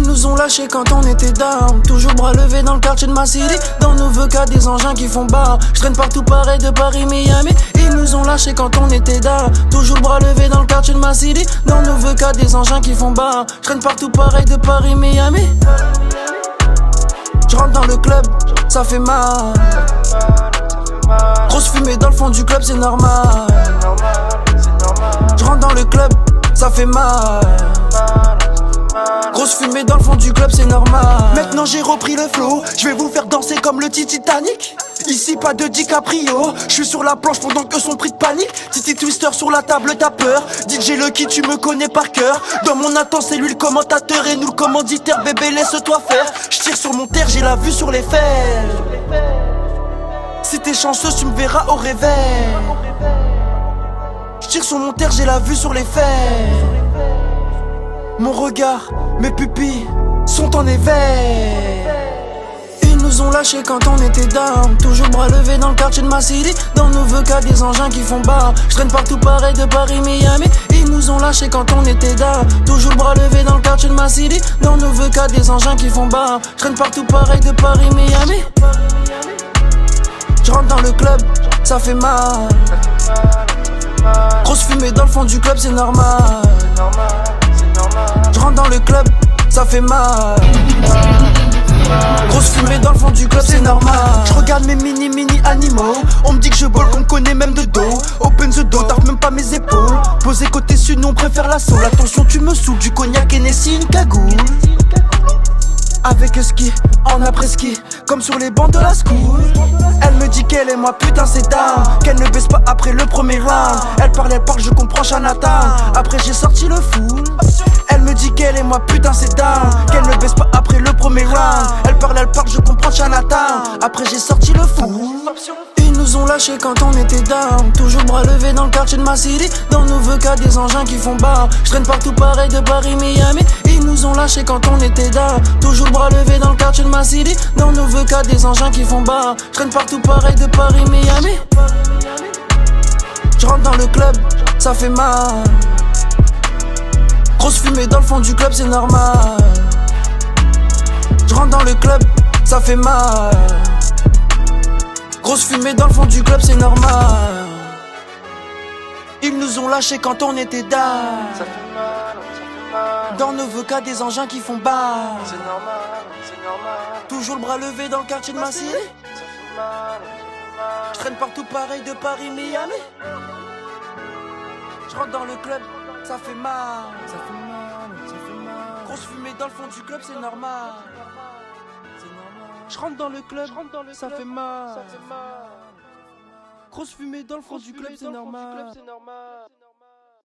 nous ont lâchés quand on était down. Toujours bras levés dans le quartier de ma city. Dans nos vœux qu'a des engins qui font bar. J'traîne partout pareil de Paris, Miami. Ils nous ont lâchés quand on était down. Toujours bras levés dans le quartier de ma city. Dans nos vœux qu'a des engins qui font bar. J'traîne partout pareil de Paris, Miami. J'rentre dans le club, ça fait mal. Grosse fumée dans le fond du club, c'est normal. J'rentre dans le club, ça fait mal. Grosse fumée dans le fond du club, c'est normal. Maintenant j'ai repris le flow, je vais vous faire danser comme le Titanic. Ici pas de DiCaprio, je suis sur la planche pendant que son prix de panique. Titi Twister sur la table, t'as peur. DJ Lucky, tu me connais par cœur. Dans mon attente, c'est lui le commentateur et nous le commanditaire. Bébé, laisse-toi faire. Je tire sur mon terre, j'ai la vue sur les fers. Si t'es chanceuse, tu me verras au réveil. Je tire sur mon terre, j'ai la vue sur les fers. Mon regard, mes pupilles sont en éveil. Ils nous ont lâchés quand on était down. Toujours bras levés dans le quartier de ma city. Dans nos vœux qu'a des engins qui font bar. J'traîne partout pareil de Paris, Miami. Ils nous ont lâchés quand on était down. Toujours bras levés dans le quartier de ma city. Dans nos vœux qu'a des engins qui font bar. J'traîne partout pareil de Paris, Miami. J'rentre dans le club, ça fait mal. Grosse fumée dans le fond du club, c'est normal. J'rentre dans le club, ça fait mal. Grosse fumée dans le fond du club, c'est normal. J'regarde mes mini animaux. On me dit que je vole, qu'on me connaît même de dos. Open the door, tape même pas mes épaules. Posé côté sud, nous on préfère la soul. Attention, tu me saoules, du cognac Hennessy, une cagoule. Avec ski, en après-ski, comme sur les bancs de la school. Elle me dit qu'elle est moi, putain c'est dingue. Qu'elle ne baisse pas après le premier round. Elle parle, je comprends Chanatan. Après j'ai sorti le full. Elle me dit qu'elle est moi, putain c'est dingue. Qu'elle ne baisse pas après le premier round. Elle parle, je comprends Chanatan. Après j'ai sorti le full. Ils nous ont lâchés quand on était down. Toujours bras levés dans le quartier de ma city. Dans nos vœux qu'a des engins qui font bar. J'traîne partout pareil de Paris, Miami. Ils nous ont lâchés quand on était down. Toujours bras levés dans le quartier de ma city. Dans nos vœux qu'a des engins qui font bar. J'traîne partout pareil de Paris, Miami. J'rentre dans le club, ça fait mal. Grosse fumée dans le fond du club, c'est normal. J'rentre dans le club, ça fait mal. Grosse fumée dans le fond du club, c'est normal. Ils nous ont lâchés quand on était down. Ça fait mal, ça fait mal. Dans nos vœux qu'a des engins qui font bar. C'est normal, c'est normal. Toujours le bras levé dans le quartier de ma cité. Ça fait mal, ça fait mal. J'traîne partout pareil de Paris, Miami. J'rentre dans le club, ça fait mal. Ça fait mal, ça fait mal. Grosse fumée dans le fond du club, c'est normal. J'rentre dans le club, ça fait mal. Ça fait mal. Grosse fumée dans le fond du club, c'est normal.